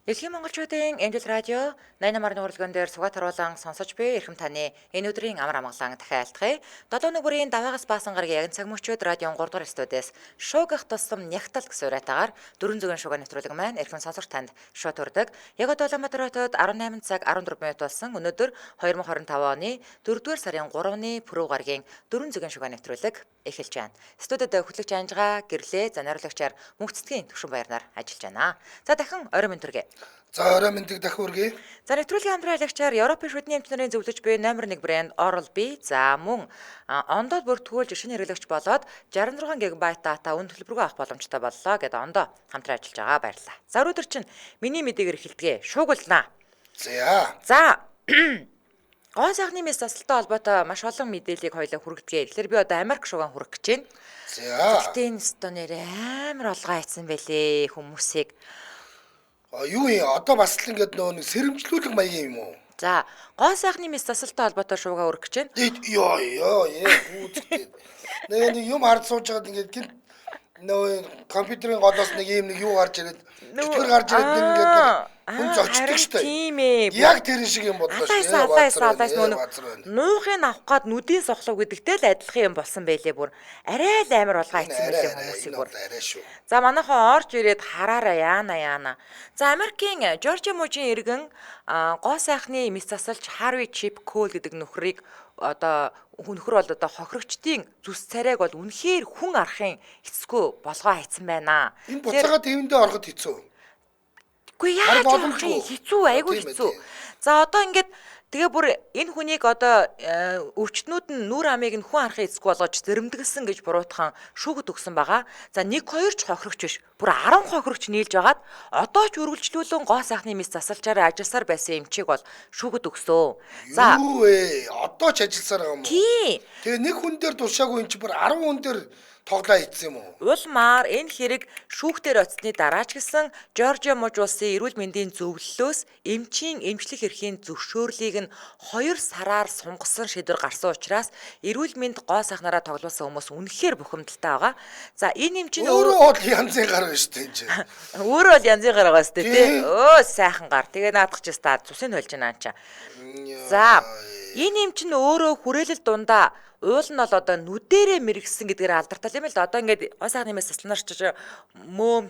Дэлхийн монголчуудын Энжил радио 88-р нүрэлгэн дээр сугаат харуулан сонсож буй эрхэм таны энэ өдрийн амар амгалан дахиалтгая. 7 нүгүрийн даваагаас баасан гарагийн яган цаг мөчөөд радион 3 дугаар студиэс шуугах тусам нягтал гэсэн уриатаагаар дөрвөн зүгийн шугаа нэвтрүүлэг маань эрхэм сонсогч танд шууд хүрдэг. Яг Улаанбаатар хотод 18 цаг 14 минут болсон өнөөдөр 2025 оны 4-р сарын 3-ны пүрэв гарагийн дөрвөн зүгийн шугаа нэвтрүүлэг эхэлж байна. Студид хөтлөгч Анжгаа гэрлээ занариулагчаар мөнхцөдгийн төвшин баярнаар ажиллаж байна. За дахин орой мэнд төргий. За орой мэндийг дахин хүргэе. За нэвтрүүлгийн хамтраалагчаар Европын шүдний эмч нарын зөвлөж буй номер 1 брэнд Oral-B за мөн ондоод бүртгүүлж шинэ хэрэглэгч болоод 66 ГБ дата үн төлбөргүй авах боломжтой боллоо гэдээ ондоо хамтран ажиллаж байгаа баярлалаа. За өнөөдөр чинь миний мэдээгээр эхэлдэг шуугуулнаа. За гоо сайхны мэс засалтай холбоотой маш олон мэдээллийг хоёлаа хүргэдэг. Тэгэхээр би одоо Америк шугаан хүргэх гэж байна. За. Гэтэ энэ стонер амар олгоо хийсэн байлээ хүмүүсийг. Юу юм одоо бас л ингэдэг нэг сэрэмжлүүлэх маягийн юм уу? За гоо сайхны мэс засалтай холбоотой шуугаа хүргэх гэж байна. Ёо үүдэг. Нэг юм хард сууж байгаад ингээд гинт нөө компьютерийн голоос нэг юм нэг юу гарч ирээд чөтгөр гарч ирээд ингээд хүн зочдөг штэ. Тийм ээ. Яг тэр шиг юм бодлоо шүү. Нуухыг авах гад нүдийн сохлог гэдэгтэй л адилхан юм болсон байлээ бүр. Арай л амар болгоо хийсэн байлээ хүмүүсийг бүр. За манайхаа орж ирээд хараараа яана. За Америкийн Жоржиа мужийн иргэн гоо сайхны мэс засалч Харви Чип Кол гэдэг нөхрийг одоо нөхөр бол одоо хохирогчдын зүс царайг бол үнэхээр хүн арахын эцэсгүй болгоо хийсэн байна. Энэ буцаага тэвэндээ ороход хэцүү. Үгүй яаж хэцүү айгүй хэцүү. За одоо ингээд тэгээ бүр энэ хүнийг одоо өвчтнүүд нь нүр амыг нь хүн арахын эцэсгүй болгож зэрэмдэглсэн гэж буруутхан шүүгд өгсөн байгаа. За 1-2 ч хохирогч биш. Бүр 10 хохирогч нийлж байгаад одоо ч үргэлжлүүлэн гоо сайхны мэс засалчаараа ажилласаар байсан эмчийг бол шүүгд өгсөн. За юу вэ? Одоо ч ажилласаар байгаа юм уу? Тий. Тэгээ нэг хүн дээр тушаагүй эн чи бүр 10 хүн дээр тоглоо хийсэн юм уу? Улмаар энэ хэрэг шүүхтэр оцсны дараа ч гэсэн Жоржиа муж улсын эрүүл мэндийн зөвлөлөөс эмчийн эмчлэх эрхийн зөвшөөрлийг нь 2 сараар сунгасан шийдвэр гарсан учраас эрүүл мэнд гоо сайхнараа тоглуулсан хүмүүс үнэхээр бухимдалтай байгаа. За энэ эмч нь өөрөө бол янзын гар байна шүү дээ энэ. Өөрөө бол янзын гар байгаа шүү дээ тий. Өө сайхан гар. Тэгээ наадах ч та цусыг хольж байна анчаа. За энэ эмч нь өөрөө хүрээлэл дундаа уул нь бол одоо нүдэрээ мэрэгсэн гэдгээр алдартай юм л да. Одоо ингээд гоо сайхны мэс засланаар ч мөө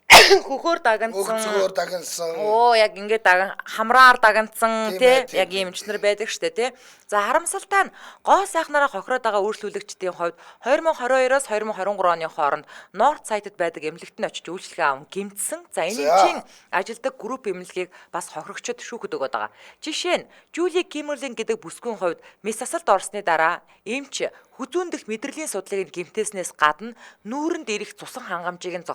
хөхөөр дагнсан. Оо яг ингээд хамраар дагнсан тий яг юм эмчнэр байдаг штэ тий. За харамсалтай нь гоо сайхнараа хохироод байгаа үйлчлүүлэгчдийн хувьд 2022-оос 2023 оны хооронд North Site-д байдаг эмнэлэгт нь очиж үйлчлэгээ аван гэмтсэн. За энэ эмчийн ажилдаг групп эмнэлгийг бас хохирогчд шүүхэд өгöd байгаа. Жишээ нь Julie Kimmerling гэдэг бүсгүйн хувьд мэс засалд орсны дараа эмч хүзүүн дэх мэдрэлийн судлыг гэмтээснээс гадна нүүрэнд ирэх цусан хангамжийг нь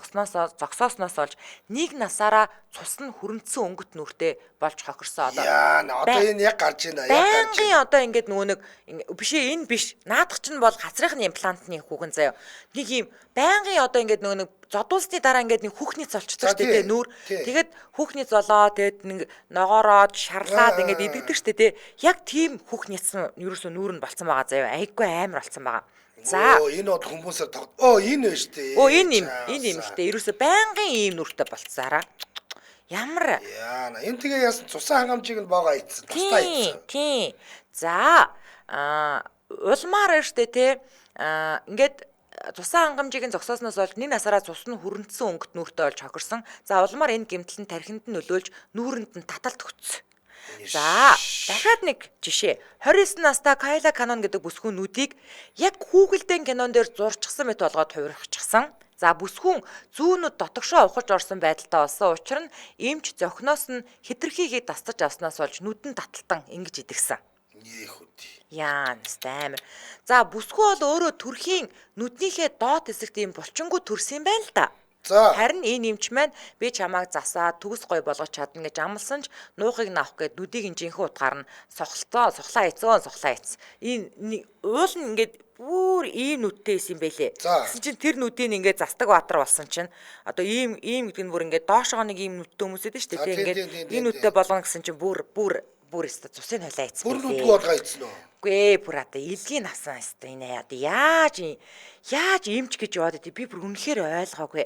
зогсоосноос олж 1 насаараа цус нь хүрэмтсэн өнгөт нүртэй болж хохирсон одоо. Одоо энэ яг гарч байна. Байнгын одоо ингээд нөгөө нэг бишээ энэ биш. Наадах чинь бол хацрахны имплантны хүүхэн заяа. Нэг юм байнгын одоо ингээд нөгөө нэг зодуулсны дараа ингээд нэг хүүхний цолчсон шүү дээ нүүр. Тэгээд хүүхний золоо тэгээд нэг ногоороод шарлаад ингээд идэгдэг шүү дээ. Яг тийм хүүхнийцсэн ерөөсөө нүүр нь болцсон байгаа заяа. Айггүй амар болцсон байгаа. За энэ бод хүмүүсээр энэ вэ шүү дээ. Энэ юм ихтэй ерөөсөө байнгын ийм нүртэй болцсаараа. Ямар энэ тэгээ яасан цусан хангамжийг нь боогоо ийцсэн. Тусдаа ийцсэн. Тийм. За улмаар штэ те ингээд цусан хангамжийг нь зогсоосноос болж 1 насаараа цус нь хүрэмтсэн өнгөт нүртэй болж хохирсон. За улмаар энэ гэмтэл нь тархинд нь нөлөөлж нүүрэнд нь таталт өгсөн. За дахиад нэг жишээ 29 настай Кайла Канон гэдэг бүсгүйн нүдийг яг Google-д кинон дээр зурчихсан мэт болгоод хувирчихсан. За бүсгүйн зүүнүүд дотогшоо ухаж орсон байдалтай болсон учраас эмч зохиноос нь хитрхийгийг дастаж авснаас болж нүдэн таталтан ингэж идэгсэн. Амар. За бүсгүй бол өөрөө төрхийн нүднийхээ доод хэсэгт ийм булчингуу төрсөн юм байна л да. Харин энэ эмч маань би чамааг засаа төгс гой болгож чадна гэж амласан ч нуухыг наах гээд нүдийг инжинхэн утгаар нь соглоо ийц. Энэ уул нь ингээд бүр ийм нүдтэй исэн байлээ. Гэсэн чинь тэр нүдийг ингээд застаг баатар болсон чинь одоо ийм гэдэг нь бүр ингээд доошоо нэг ийм нүдтэй хүмүүс эдэн штэ тийм ингээд энэ нүдтэй болгоно гэсэн чинь бүр бүр өстө цусын хойлоо ийцсэн. Бүр нүдгүй болгоо ийцсэн үү? Үгүй бүр одоо илгийн насан өстө энэ одоо яаж имч гэж яваад идэв би бүр үнэхээр ойлгоогүй.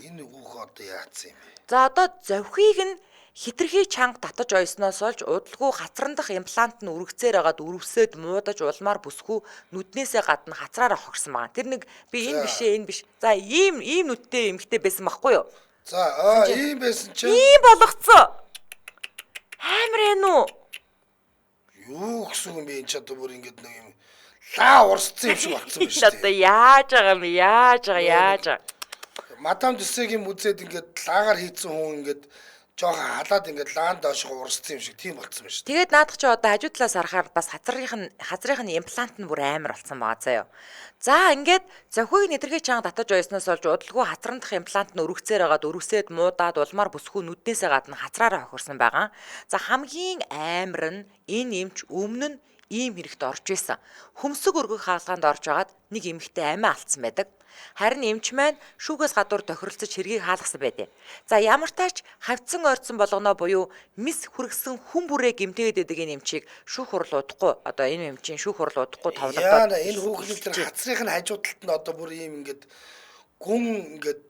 Энэ үгүйх одоо яатсан юм бэ? За одоо зовхийг нь хитрхи чанга татаж ойсноос олж удалгүй хацран дах имплант нь үргэцээр хагаад үрвсээд муудаж улмаар бүсгүй нүднээсээ гадна хацраараа хогсон байгаа. Тэр нэг би энэ бишээ энэ биш. За ийм нүдтэй эмэгтэй байсан байхгүй юу? За ийм байсан чинь ийм болгоцсон. Амар ээ нү. Юу гэсэн юм бэ энэ ч одоо бүр ингэж нэг юм лаа урсцсан юм шиг болцсон байна шүү дээ. Одоо яаж байгаа. Мадам Дүсэгийн үзээд ингээд лагаар хийцэн хүн ингээд жоохон халаад ингээд лаан доошго урсцсан юм шиг тийм болцсон байна шүү. Тэгээд наадах чи одоо хажуу талаас харахаар бас хазрын имплант нь бүр амар болсон байгаа заяа. За ингээд зохиог нэтэрхий чанга татаж ойсноос олж удалгүй хацран дах имплант нь өргөцээр хагаад өрвсээд муудаад улмаар бүсгүй нүднээсээ гадна хацраараа хохирсон байгаа. За хамгийн амар нь энэ эмч өмнө нь ийм хэрэгт орж исэн. Хөмсөг өргөх хаалгаанд орж агаад нэг эмэгтэй амиа алдсан байдаг. Харин эмч маань шүүгээс гадуур тохиролцож хэргийг хаалгасан байдэ. За ямар тач хавцсан ойрцсон болгоно буюу мис хүргэсэн хүн бүрээ гэмтээгээд байдаг энэ эмчийг шүүх хурал удахгүй одоо энэ эмчийн шүүх хурал удахгүй товлогдоод яана энэ хүүхнүүд тэр хацрын хажуу талд нь одоо бүр ийм ингээд гүн ингээд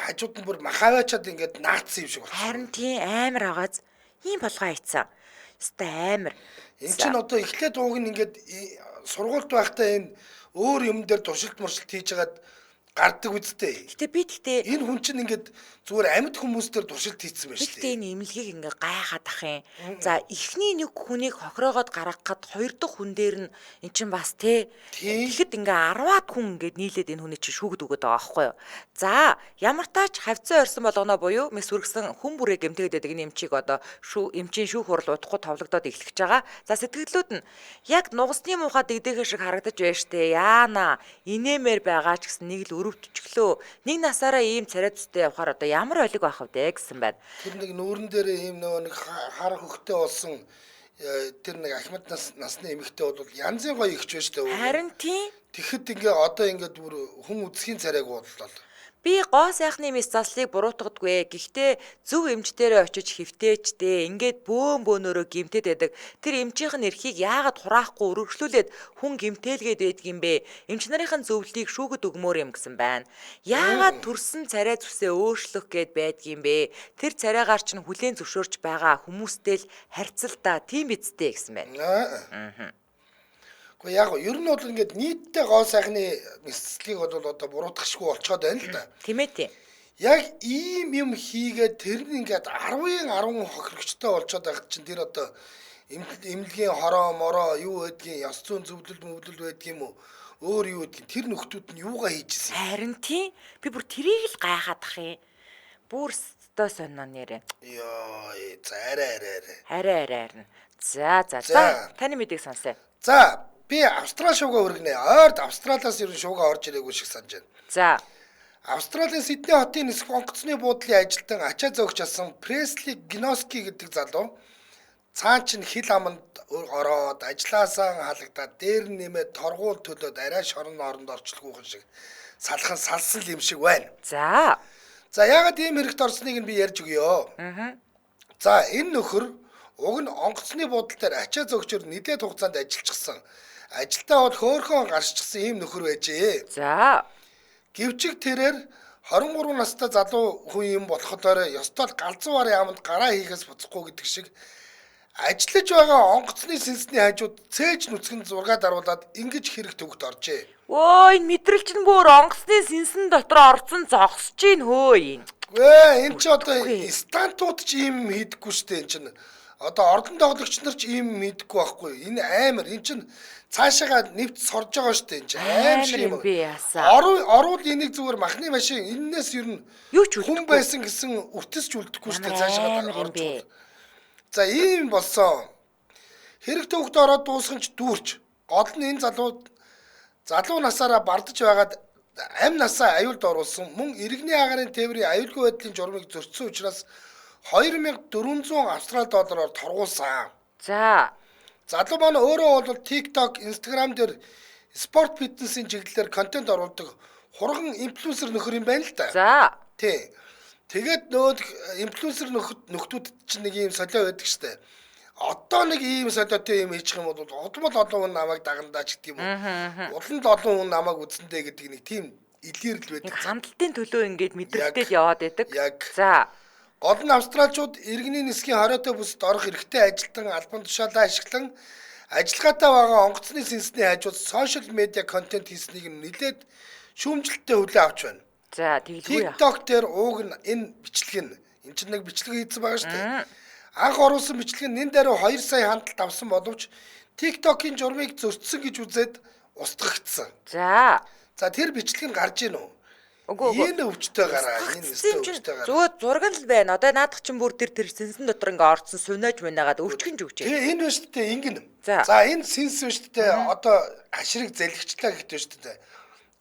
хажууд нь бүр махаваачаад ингээд наацсан юм шиг болчихсон. харин тийм амар агааз ийм болгоо ийцсан. Өстой амар. Энд чинь одоо эхлээд ууг нь ингээд сургуульд байхдаа энэ өөр юм дээр туршилт муршилт хийж хагаад гардаг үстэй. Гэтэ Энэ хүн чинь ингээд зүгээр амьд хүмүүстээр туршилт хийсэн байна шүү дээ. Энэ имлэгийг ингээ гайхаад ах юм. За эхний нэг хүнийг хохироогоод гаргахад хоёр дахь хүн дээр нь эн чинь бас тэгэхэд ингээ 10-аад хүн ингээд нийлээд энэ хүний чинь шүүгд өгöd байгаа байхгүй юу. За ямар тач хавцсан орсон болгоно буюу мис үргэсэн хүн бүрээ гэмтээгээд байдаг энэ эмчийг одоо эмчийн шүүх хурал удахгүй товлогдоод эхлэж байгаа. За сэтгэлдлүүд нь яг нугасны муухай дэгдэхэ шиг харагдаж байна штэ. Яана инээмээр байгаа ч гэсэн нэг л өрөвдчихлөө. Нэг насаараа ийм царай төстэй явахаар одоо ямар олиг байх вэ гэсэн байна. Тэр нэг нүүрэн дээр ийм нэг хар хөхтэй болсон тэр нэг ахмад насны эмэгтэй бол янзын гоё ихч байж таа. Харин тийм. Тэгэхэд ингээ одоо ингээд бүр хүн үсгийн царайг уудлаа. Би гоо сайхны мис заслыг буруутгадгүй. Гэхдээ зөв эмчтэрээ очиж хөвтөөчтэй. Ингээд бөөнөөрөө гимтэд байдаг. Тэр эмчийнхэн эрхийг яагаад хураахгүй өргөжлүүлээд хүн гимтээлгээд байдгийм бэ? Эмч нарын зөвлөлийг шүүгд өгмөр юм гэсэн байна. Яагаад төрсөн царай зүсээ өөрчлөх гээд байдгийм бэ? Тэр царайгаар чинь хүлээн зөвшөөрч байгаа хүмүүстэй л харьцалтаа тийм бидтэй гэсэн байна. Гэхдээ яг ер нь бол ингээд нийтдээ гоо сайхны мэслийг бол одоо буруутгахгүй болцоод байна л да. Тийм ээ тийм. Яг ийм юм хийгээд тэр нь ингээд 10-ын 10 хохирогчтой болцоод байх чинь тэр одоо эмнэлгийн хороо мороо юу байдгийг ёс зүйн зөвлөл байдгийг юм уу өөр юу байдгийг тэр нөхдүүд нь юугаа хийжсэн. Харин тийм. Би бүр тэрийг л гайхаад ах юм. Бүр өстой сонио нэрэ. Йоо за арай. Харин. За таны мэдгийг сонсъё. За би Австрали шуугаа өргөнэ. Ойрд Австралиас ерөн шуугаа орж ирээгүй шиг санаж байна. За. Австралийн Сидней хотын нисэх онгоцны буудлын ажилтан ачаа зөөгч асан Пресли Гноски гэдэг залуу цаан чинь хил аманд ороод ажилласаа халагдаад дээр нэмээд торгуул төлөөд арай шорон оронд орчлгүйхэн шиг салсан юм шиг байна. За яагаад ийм хэрэгт орсныг нь би ярьж өгье. За энэ нөхөр уг нь онгоцны буудлын дээр ачаа зөөгчөөр нэлээд хугацаанд ажиллажсэн. Ажилдаа бол хөөхөн гарччихсан ийм нөхөр байжээ. За. Гэвчиг тэрээр 23 настай залуу хүн юм болоходоор ёстой галзуу арын аманд гараа хийхээс буцахгүй гэдэг шиг ажиллаж байгаа онгоцны сэнсний хажууд цээж нүцгэн зураг даруулаад ингэж хэрэг төгт оржээ. Өө энэ мэдрэлч нь бүр онгоцны сэнсэн дотор орцсон зогсож гин хөөе. Гээ энэ ч одоо стантууд ч ийм хийдэггүй штэ энэ чинь. Одоо ордон тоглогч нар ч ийм мэдхгүй байхгүй. Энэ амар. Энэ чинь цаашаага нэвт сорж байгаа шүү дээ. Энэ аим шиг юм. Орвол энийг зүгээр махны машин эннээс ер нь хүн байсан гэсэн үртэсч үлдэхгүй шүү дээ. Цаашаага орж. За ийм болсон. Хэрэг төвхт ороод дуусхан ч дүүрч. Гол нь энэ залуу насаараа бардаж байгаад амь насаа аюулд оруулсан. Мөн иргэний агарын тээврийн аюулгүй байдлын журмыг зөрчсөн учраас 2400 австрали доллараар торгуулсан. За. Залуу маань өөрөө бол TikTok, Instagram дээр спорт фитнесийн чиглэлээр контент оруулдаг хурган инфлюенсер нөхөр юм байна л да. За. Тий. Тэгээд нөө инфлюенсер нөхдүүд чинь нэг юм солио байдаг штэ. Одоо нэг ийм солиотой юм хийчих юм бол удмал олон хүн намайг дагандаач гэдэг юм уу. Уланд олон хүн намайг үзнэдэ гэдэг нэг тийм илэрл байдаг. Хандлтын төлөө ингээд мэдрэлтэл яваад байдаг. Яг. За. Гол нь австралчууд иргэний нисхийн хориотой бүсд орох эрхтэй ажилтан албан тушаалаа ашиглан ажиллагаатай байгаа онгоцны сэнсний хажууд сошиал медиа контент хийснийг нэлээд шүүмжлэлтэй хүлээн авч байна. За тэгэлгүй яа. TikTok дээр ууг нь энэ бичлэг нь энэ чинь нэг бичлэг хийсэн байгаа шүү дээ. Анх оруулсан бичлэг нь энэ дээр 2 сая хандлт авсан боловч TikTok-ийн журмыг зөрчсөн гэж үзээд устгагдсан. За. За тэр бичлэг нь гарч ийн үү? Үгүй. Энэ өвчтэй гараа. Энэ өвчтэй гараа. Зүгээр зураг л байна. Одоо наадах чинь бүр тэр сэнсэн дотор ингээ орцсон сүнэж байнагаад өвчгөн жүгч. Тэгээ энэ байна шүү дээ ингэн. За энэ сэнс байна шүү дээ. Одоо ашрыг зэлгчлээ гэхдээ шүү дээ.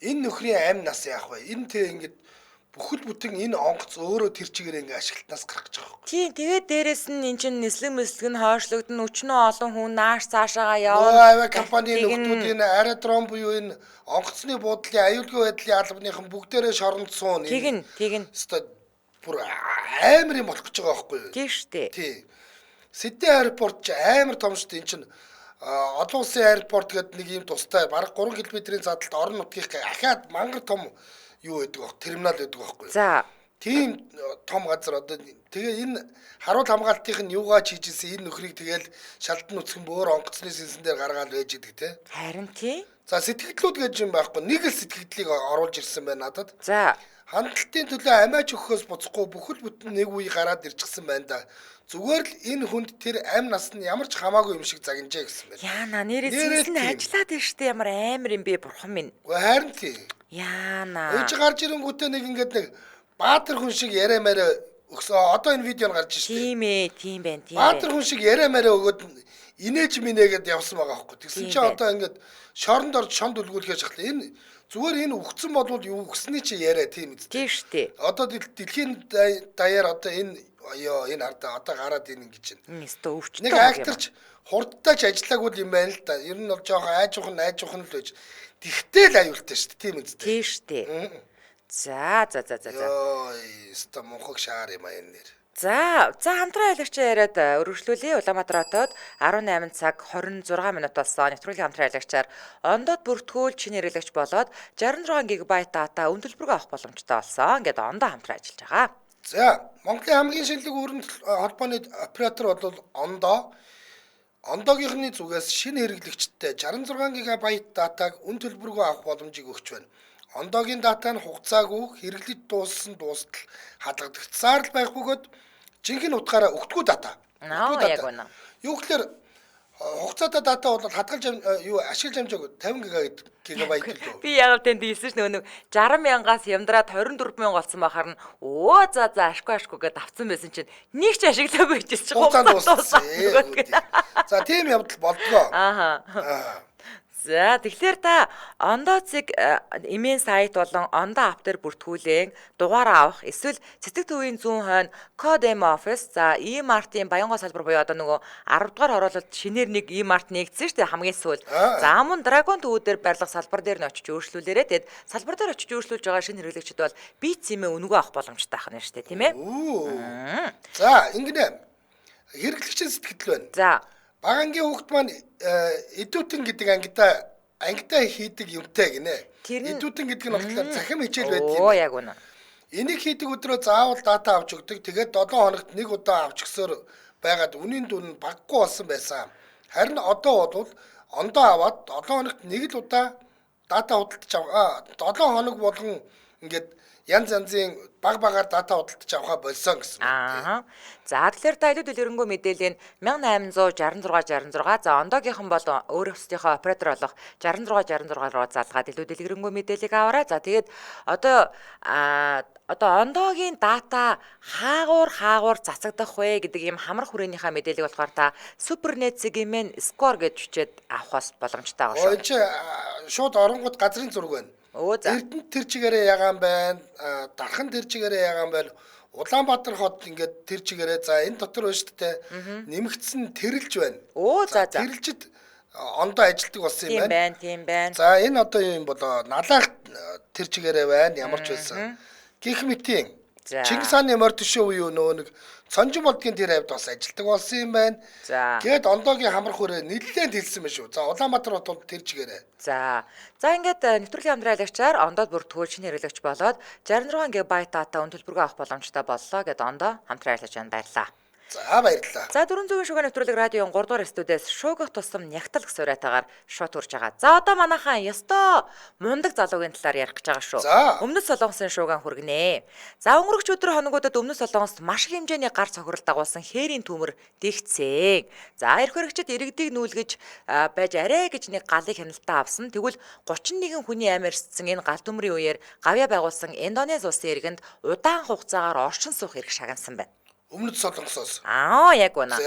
Энэ нөхрийн амь нас яах вэ? Энэ тэг ингээд бүхэл бүтэн энэ онгоц өөрөө тэр чигээр ингээ ашиглалтнаас гарах гэж байгаа юм. Тийм тэгээд дээрэс нь эн чинь нислэг мэслэг нь хойшлогдно өчнөө олон хүн нааш цаашаага явна. Авиа компанийн нөхдүүд энэ аэродром буюу энэ онгоцны буудлын аюулгүй байдлын албаныхан бүгдээрээ шорондсон. Тэгнь. Өстой бүр амар юм болох гэж байгаа байхгүй юу? Тийм шүү дээ. Тий. Сидней аэропорт ч амар том шүү дээ. Энд чинь олон улсын аэропорт гэдэг нэг юм тустай бараг 3 км-ийн задлалт орон нутгийн ахаад мангар том юу гэдэг вэ? Терминал гэдэг байхгүй юу? За. Тийм том газар одоо тэгээ энэ харуул хамгаалтын нь юугаа чийжсэн энэ нөхрийг тэгээл шалдан үсгэн бөөр онгоцны сэнсэн дээр гаргаад байж идэг те. Харин тий. За сэтгэлдлүүд гэж юм байхгүй. Нэг л сэтгэлдлийг оруулж ирсэн байна надад. За. Хандлтын төлөө амиач өгөхөөс буцахгүй бүхэл бүтэн нэг үе гараад ирчихсэн байна да. Зүгээр л энэ хүнд тэр амь нас нь ямар ч хамаагүй юм шиг загинжээ гэсэн байна. Яана нэрээ сэнсэн ажиллаад байна штэ ямар амар юм бэ бурхан минь. Харин тий. Яана. Энд чи гарч ирэнгүүтээ нэг ингээд нэг баатар хүн шиг яриа мараа өгсөө. Одоо энэ видео нь гарч штэ. Тийм ээ, тийм байна, тийм. Баатар хүн шиг яриа мараа өгөөд инээж минээгээд явсан байгаа байхгүй. Тэгсэн чи одоо ингээд шоронд орж шонд үлгүүлэхэж шахлаа. Энэ зүгээр энэ үхсэн болвол юу үхсний чи яриа тийм үст. Тийм штэ. Одоо дэлхийн даяар одоо энэ энэ хардаа одоо гараад ийн гэж байна. Нэстэ өвчтэй. Нэг акторч хурдтайч ажиллаагүй юм байна л да. Ер нь бол жоохон айжуухан л байж. Тэгтэл аюултай шүү дээ. Тийм үст. Тийм штэ. За. Йоо, ста мохог шаар юм аа энэ нэр. За хамтран аялагч яриад өргөжлүүлээ. Улаанбаатар хотод 18 цаг 26 минут болсон. Нэвтрүүлгийн хамтран аялагчаар ондоод бүртгүүл чиний хэрэглэгч болоод 66 ГБ дата үн төлбөрөөр авах боломжтой болсон. Ингээд ондоо хамтран ажиллаж байгаа. За, Монголын хамгийн шинэлэг өрн холбооны оператор бол Ондоо. Ондоогийнхны зүгээс шинэ хэрэглэгчтэй 66 ГБ датаг үн төлбөрөөр авах боломжийг өгч байна. Ондоогийн дата нь хугацаагүй хэрэглэж дууссан дуустал хадгалагдсаар л байх бөгөөд жинхэнэ утгаараа өгдөггүй дата. Яг үнэ. Юу гэхээр хугацаатай дата бол хадгалж ашиглаж амжаагүй 50 ГБ лөө. Би яг тэнд хэлсэн ш нөгөө 60 мянгаас ямдраад 24 мянга болсон бахаар нь за ашгүй гэдээ авцсан байсан чинь нэг ч ашиглаагүй гэж чи хугацаа дууссан. За тийм явдал болдгоо. Ааха. За тэгэхээр та ондооцыг эмээн сайт болон ондоо ап дээр бүртгүүлэн дугаараа авах эсвэл цэцэг төвийн зүүн хойно код эм офис за e-mart-ийн Баянгой салбар буюу одоо нөгөө 10 дугаар хороололт шинээр нэг e-mart нэгдсэн шүү дээ хамгийн сүүл. За мөн Dragon төвүүдээр барилга салбар дээр нь очиж өөрчлүүлээрээ тэгэд салбар дээр очиж өөрчлүүлж байгаа шинэ хэрэглэгчид бол бие цэмээ өнгөө авах боломжтой байх нь шүү дээ тийм ээ. За ингэнэ хэрэглэгчийн сэтгэл байна. За Багангийн хүүхд маань идүүтэн гэдэг ангидаа хийдэг юмтай гинэ. Идүүтэн гэдэг нь болохоор захим хичээл байдаг юм. Яг үнэ. Энийг хийдэг өдрөө заавал дата авч өгдөг. Тэгээд 7 хоногт нэг удаа авч өгсөөр байгаад үнийн дүн нь баггүй болсон байсан. Харин одоо бол ондоо аваад 7 хоногт нэг л удаа дата худалдаж аваа. 7 хоног болгон ингээд янз янзын багаар дата худалдаж авахаа болсон гэсэн. За тэгэхээр та илүү дэлгэрэнгүй мэдээлэл нь 1866 за ондоогийнхан бол өөрөөсийнхөө оператор болох 66 руу залгаад илүү дэлгэрэнгүй мэдээллийг аваарай. За тэгээд одоо ондоогийн дата хаагуур цацагдах вэ гэдэг ийм хамар хүрээнийхээ мэдээллийг болохоор та Supernet Segment Score гэж бичээд авахаас боломжтой байгаа шүү. Энд чи шууд оронгууд газрын зураг байна. Эрдэнэт тэр чигээрээ ягаан байна. Дархан тэр чигээрээ ягаан байна. Улаанбаатар хот ингээд тэр чигээрээ за энэ дотор байна шүү дээ. Нэмэгдсэн тэрэлж байна. За. Тэрэлжид ондоо ажилтдаг болсон юм байна. Тийм байна. За энэ одоо юу юм болоо? Налаах тэр чигээрээ байна. Ямар ч байсан. Гэх мэтийн. Чингис хааны морь төшөө үе нөгөө нэг Цонжин болдгийн тэр хавьд бас ажилтдаг болсон юм байна. Гээд ондоогийн хамрах хүрээ нэлээд хэлсэн байна шүү. За Улаанбаатар хотод тэр чигээрээ. За ингээд нэвтрүүлгийн хамтраалагчаар ондоод бүртгүүл шинэ хэрэглэгч болоод 66 ГБ дата үн төлбөргөө авах боломжтой боллоо гэд ондоо хамтраалагч байна баярлаа. За баярлалаа. За 400 шугай нэвтрүүлэг радион 3 дугаар студиэс шуугах тусам нягтал гэх сураатаагаар шууд хүрж байгаа. За одоо манайхан ёстой мундаг залуугийн талаар ярих гэж байгаа шүү. Өмнөд Солонгосын шуугаан хүргэнэ. За өнгөрөх өдөр хоногудад Өмнөд Солонгост маш их хэмжээний гар цохрол дагуулсан хээрийн төмөр дэгцээ. За эрх хэрэгчид иргэдийг нүүлгэж байж арай гэж нэг галыг хяналтаа авсан. Тэгвэл 31 хүний амь ирсэн энэ гал төмрийн үеэр гавья байгуулсан Индонез улсын иргэнд удаан хугацаагаар оршин суух эрх шагансан байна. Өмнөд Солонгосоос. Яг байна.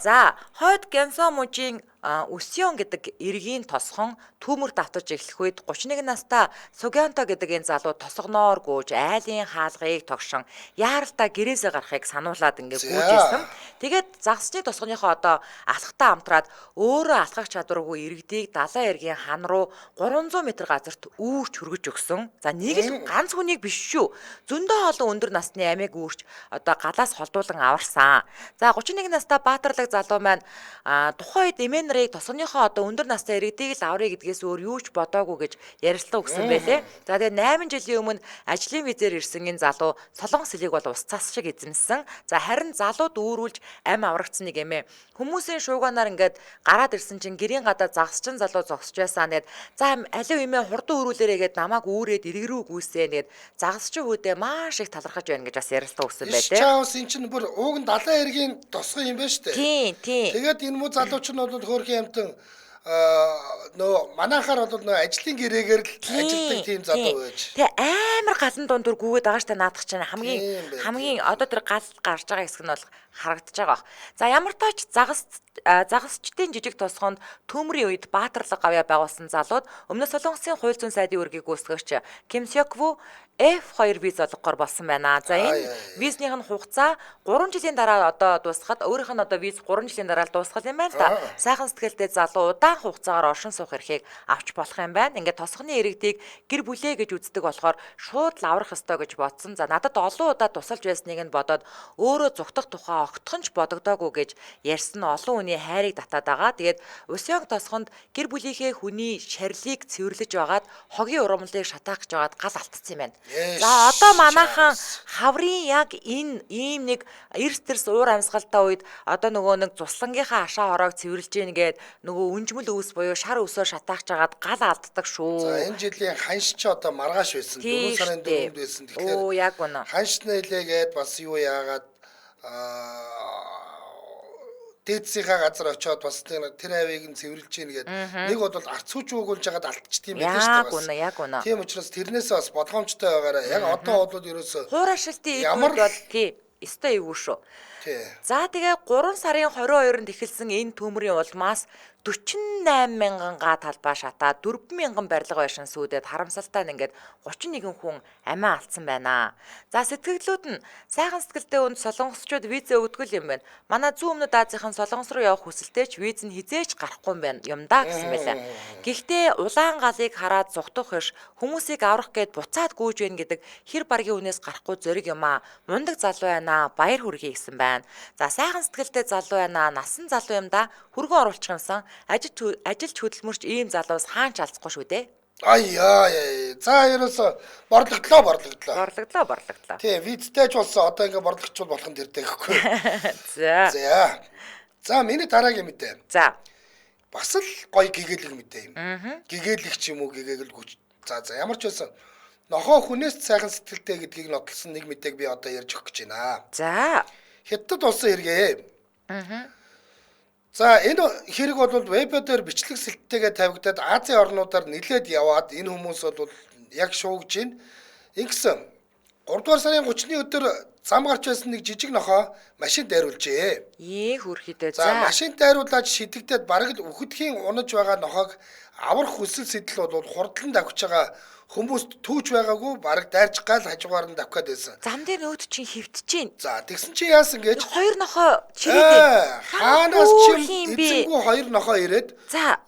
За, хойд Гянсо-мужийн Үсён гэдэг иргэний тосхон төмөр давтаж эхлэх үед 31 настай Сугянто гэдэг энэ залуу тосгоноор гүйж айлын хаалгыг тогшин яаралтай гэрээсээ гарахыг сануулад ингээд гүйж ирсэн. Тэгээд загсчны тосгоныхоо одоо алхтаа амтраад өөрөө алхах чадваргүй иргэдийг далайн эргийн хан руу 300 м газарт үүрч хүргэж өгсөн. За нэг л ганц хүнийг биш шүү. Зөндөө олон өндөр насны амийг үүрч одоо галаас холдуулан аварсан. За 31 настай Баатарлаг залуу маань тухайн үед эмээн тосгоныхоо одоо өндөр настай иргэдийг л аврыг гэдгээс өөр юу ч бодоогүй гэж ярилцлага өгсөн байлээ. За тэгээ 8 жилийн өмнө ажлын визээр ирсэн энэ залуу Солонгос хэлийг бол ус цас шиг эзэмсэн. За харин залууд үүрүүлж амь аврагдсан нэг эмээ. Хүмүүсийн шууганаар ингээд гараад ирсэн чинь гэрийн гадаа загсчин залуу зогсож байсан нэгэд за алив эмээ хурдан өрүүлээрээ гэд намайг үүрээд ирэг рүү гүйсээ нэгэд загсчин хүүдээ маш их талархаж байна гэж бас ярилцлага өгсөн байлээ. Чаус эн чинь бүр ууг нь далайн эргийн тосгон юм байна шүү дээ. Тийм. Тэгээд энэ муу залууч нь бол хөөрхөн амтан нөө манайхаар бол нөө ажлын гэрээгээр л ажилтдаг тийм залуу байж. Тэгээ амар галан дундуур гүгээд байгаа штэ наадах чинь хамгийн одоо тэр гал гарч байгаа хэсэг нь бол харагдаж байгаа. За ямар тооч загасчдын жижиг тосгонд төмрийн үед Баатарлаг гавья байгуулсан залууд Өмнөд Солонгосын хууль зүйн сайдын үргийг гүйцэтгэгч Ким Сёкву F2 виз олгохоор болсон байна. За энэ визнийх нь хугацаа 3 жилийн дараа одоо дуусахад өөрийнх нь одоо виз 3 жилийн дараа л дуусгал юм байна л да. Сайхан сэтгэлтэй залуу удаан хугацаагаар оршин суух эрхийг авч болох юм байна. Ингээд тосгоны иргэдийг гэр бүлээ гэж үздэг болохоор шууд л аврах ёстой гэж бодсон. За надад олон удаа тусалж байсныг нь бодоод өөрөө зүгтах тухай огтхон ч бодогдоогүй гэж ярьсан нь олон хүний хайрыг татаад байгаа. Тэгээд Үсёнг тосгонд гэр бүлийнхээ хүний шарилыг цэвэрлэж байгаад хогийн урамлыг шатаах гэж байгаад гал алдсан юм байна. За одоо манайхан хаврын яг энэ ийм нэг эрс тэрс уур амьсгалтай үед одоо нөгөө нэг цуслангийнхаа ашаа хороог цэвэрлж гин гээд нөгөө үнжмэл өвс буюу шар өсөөр шатаах жагаад гал алддаг шүү. За энэ жилийн ханш ч одоо маргааш байсан 4 сарын 4-нд байсан. Тэгэхээр яг үнэ. Ханш нэлээгээд бас юу яагаад дээдсийнхаа газар очиод бас тэр авийг нь цэвэрлж гин гээд нэг бол арц сүүч өгүүлж жагаад алдчих тийм байх шүү дээ. Яг үнэ. Тийм учраас тэрнээсээ бас болгоомжтой байгаараа яг одоо бол ерөөсөө хуурашилтын ямар бол тий өстой эвгүй шүү. За тэгээ 3 сарын 22-нд эхэлсэн энэ төмрийн улмаас 48 мянган га талбай шатаад 4 мянган барилга байшин сүйдээд харамсалтай нь ингээд 31 хүн амиа алдсан байна. За сэтгэгдлүүд нь сайхан сэтгэлтэй өнд солонгосчууд визээ өгдөг юм байна. Манай зүүн өмнөд Азийн солонгос руу явах хүсэлтэйч виз нь хизээч гарахгүй юм да гэсэн байлаа. Гэхдээ улаан галыг хараад зүхтах хиш хүмүүсийг аврах гээд буцаад гүйж байна гэдэг хэр баргийн үнээс гарахгүй зориг юм аа. Мундаг залуу байна. Баяр хүргэе гэсэн байна. За сайхан сэтгэлтэй залуу байна. Насан залуу юм да. Хүргэн оруулчих юмсан. Ажилч хөдөлмөрч ийм залуус хаанч алдахгүй шүү дээ. За ерөөсө борлогдлоо. Тийм, визтэй ч болсон одоо ингээ борлогчвол болох нь тэрдэг гэхгүй. За миний дараагийн мэдээ. За. Бас л гоё гэгээлэг мэдээ юм. Гэгээлэг ч юм уу гэгээгэл хүч. За ямар ч байсан нохоо хүнээс сайхан сэтгэлтэй гэдгийг нотлсон нэг мэдээг би одоо ярьж өгөх гэж байна. За. Хятад улсын хэрэгээ. За энэ хэрэг бол веб дээр бичлэг сэлттэйгээ тавигдаад Азийн орнуудаар нэлээд яваад энэ хүмүүс бол яг шуугж байна. Ингэсэн 3 дугаар сарын 30-ны өдөр зам гарч байсан нэг жижиг нохоо машин дайруулжээ. Хөрхидээ. За машин дайруулаад шидэгдээд бараг л үхэдхийн унаж байгаа нохоог аврах хүсэл сэтэл бол хурдлан давхиж байгаа хүмүүст түүж байгаагүй бараг дайрч гал хажуугаар нь давхаад байсан. Зам дээр нөөд чинь хөвтөж чинь. За тэгсэн чи яасан гэж хоёр нохоо чирээдээ. Хаанаас ч эзэнгүй хоёр нохоо ирээд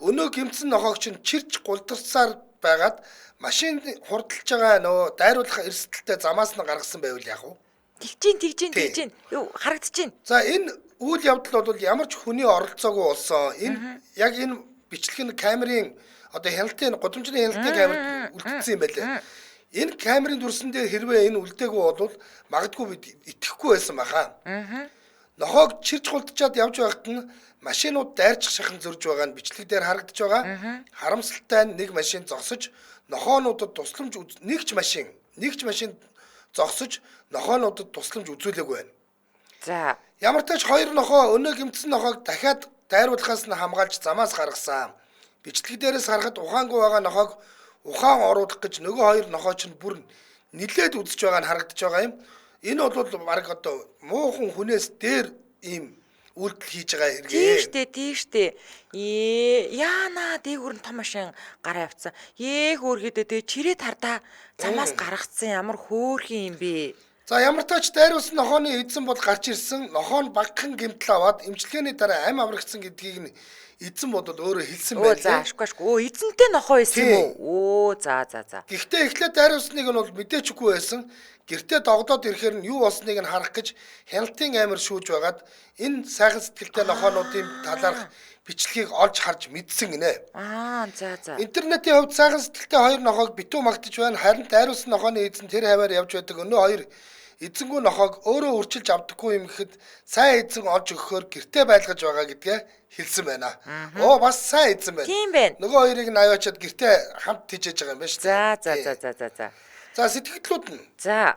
өнөө гимцэн нохоог чинь чирч гулдарсаар байгаад машин хурдалж байгаа нөө дайруулах эрсдэлтэй замаас нь гаргасан байвал яах вэ? Тэгж. Юу харагдаж байна. За энэ үйл явдал бол ямар ч хүний оролцоогүй болсон. Энэ яг энэ бичлэг нь камерын одоо хяналтын гудамжны хяналтын камерт үлдсэн юм байлээ. Энэ камерын дүрсэн дээр хэрвээ энэ үлдээгүй бол магадгүй бид итгэхгүй байсан баха. Нохоог чирч хулдчаад явж байхад нь машинууд дайрчих шахан зөрж байгаа нь бичлэг дээр харагдаж байгаа. Харамсалтай нь нэг машин зогсож нохоонуудад тусламж нэгч машин зогсож нохоонуудад тусламж үзүүлээгүй байна. За. Ямар ч тач хоёр нохоо өнөө гимтсэн нохоог дахиад дайруулахаас нь хамгаалж замаас гаргасан. Бичлэг дээрээс харахад ухаангүй байгаа нохоог ухаан оруулах гэж нөгөө хоёр нохоо ч бүр нилээд үзэж байгаа нь харагдаж байгаа юм. Энэ бол баг одоо муухан хүнээс дээр ийм үйлдэл хийж байгаа хэрэг. Тийштэй. Яана дээгүүр нь том машин гараа явцсан. Хөөрхөдөө чирээ тардаа замаас гаргацсан ямар хөөрхөн юм бэ? За ямар тач дайруулсан нохооны эзэн бол гарч ирсэн. Нохоо нь багахан гэмтэл аваад эмчилгээний дараа амь аврагдсан гэдгийг нь эзэн бол өөрөө хэлсэн байлээ. За ашгүй. Эзэнтэй нохоо байсан юм уу? За. Гэхдээ эхлээд дайруулсныг нь бол мэдээч үгүй байсан. Гэртээ догдоод ирэхээр нь юу болсныг нь харах гэж хяналтын амир шүүж байгаад энэ сайхан сэтгэлтэй нохоонуудын талаарх бичлэгийг олж харж мэдсэн гинэ. За. Интернетийн хувьд сайхан сэтгэлтэй хоёр нохоог битүү магтаж байна. Харин дайруулсан нохооны эзэн тэр хаваар явж байдаг өнөө хоёр эзэнгүү нохоог өөрөө үрчилж авдаггүй юм гэхэд сайн эзэн олж өгөхөөр гэртээ байлгаж байгаа гэдгээ хэлсэн байна. Бас сайн эзэн байна. Тийм байна. Нөгөө хоёрыг нь аваачаад гэртээ хамт тижээж байгаа юм байна шүү дээ. За. За сэтгэлдлүүд нь. За.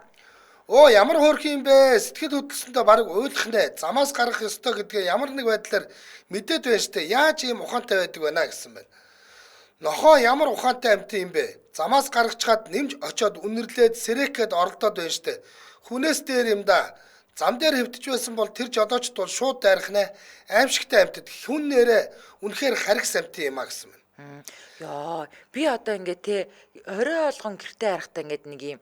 Ямар хөөрхөн юм бэ? Сэтгэл хөдлөлтөндөө бараг ойлгох нэ. Замаас гарах ёстой гэдгээ ямар нэг байдлаар мэдээд байна штэ. Яаж ийм ухаантай байдаг вэ гэсэн байна. Нохоо ямар ухаантай амьтан юм бэ? Замаас гаргачаад нэмж очоод үнэрлээд сэрэхэд оролдоод байна штэ. Хүнээс дээр юм да. Зам дээр хэвтэж байсан бол тэр жолоочд бол шууд дайрах нэ. Аимшигтай амьтад хүн нэрээ үнэхээр харигс амьтан юм гэсэн байна. Би одоо ингээд орой олгон гэртээ харахтаа ингээд нэг юм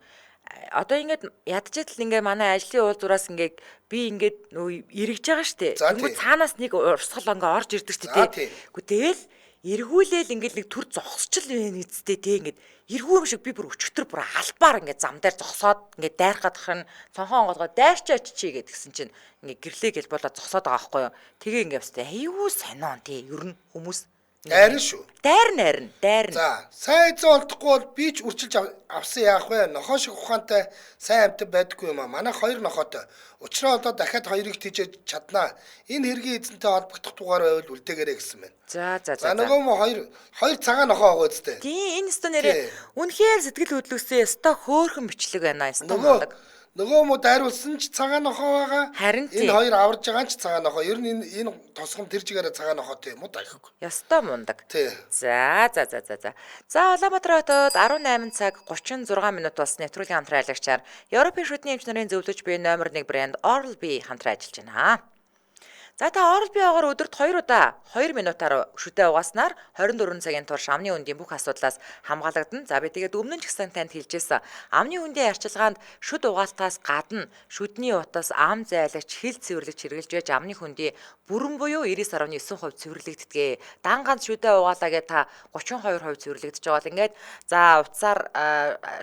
одоо ингээд ядчихдээ ингээд манай ажлын уулзуураас ингээд би ингээд эргэж байгаа штэ. Тэгвэл цаанаас нэг урсгал ингээд орж ирдэг штэ. Тэгэл эргүүлээл ингээд нэг төр зогсчл байна эцтэй ингээд эргүү юм шиг би бүр өчтөр бүр албаар ингээд зам дээр зогсоод ингээд дайрах гадах нь цонхон онгоолгоо дайрчаач чи гэдгсэн чинь ингээд гэрлээ гэл болоо зогсоод байгаа байхгүй юу. Тэгээ ингээд өстэй аюу сонион ер нь хүмүүс дайрна шүү. Дайрна. За, сайн эзэн олдохгүй бол би ч үрчилж авсан яах вэ? Нохоо шиг ухаантай сайн амьтан байдаггүй юм аа. Манай хоёр нохоотой. Учраа одоо дахиад хоёрыг тижээж чаднаа. Энэ хэргийн эзэнтэй холбогдох дугаар байвал үлдээгээрэй гэсэн байна. За. Нөгөө мо хоёр цагаан нохоо байгаа үстэй. Тийм, энэ өстө нэрээ үнэхээр сэтгэл хөдлөсөн өстө хөөхөн бичлэг байна өстө. Нөгөө мө дайруулсан ч цагаан нохоо байгаа. Харин энэ хоёр аварж байгаа ч цагаан нохоо. Ер нь энэ тосгон тэр чигээрээ цагаан нохоотой юм уу дайхгүй. Ястай мундаг. Тий. За. За Улаанбаатар хотод 18 цаг 36 минут болсны нэвтрүүлгийн хамтран аялагчаар Европын шүдний эмч нарын зөвлөж буй номер 1 брэнд Oral-B хамтран ажиллаж байна. За та Oral-B-оор өдөрт 2 удаа 2 минутаар шүдээ угааснаар 24 цагийн турш амны үндийн бүх асуудлаас хамгаалагдана. За би тэгээд өмнө нь ч гэсэн танд хэлжсэн. Амны үндийн арчилгаанд шүд угаалтаас гадна шүдний утас ам зайлагч хил цэвэрлэгч хэрэгжилж байж амны хүндий бүрэн буюу 99.9% цэвэрлэгддэг. Дан ганц шүдээ угаалаа гэж та 32% цэвэрлэгдэж байгаа бол ингээд за утсаар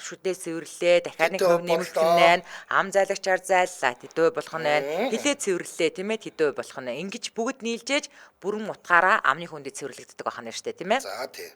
шүдээ цэвэрлээ дахиад нэг хөв нэмэгдэх нь байна. Ам зайлагчаар зайллаа тэдөө болох нь байна. Хилээ цэвэрлээ тийм ээ тэдөө болох нь. Ингэж бүгд нийлжээж бүрэн утгаараа амны хүндий цэвэрлэгддэг байна шүү дээ тийм ээ. За тийм.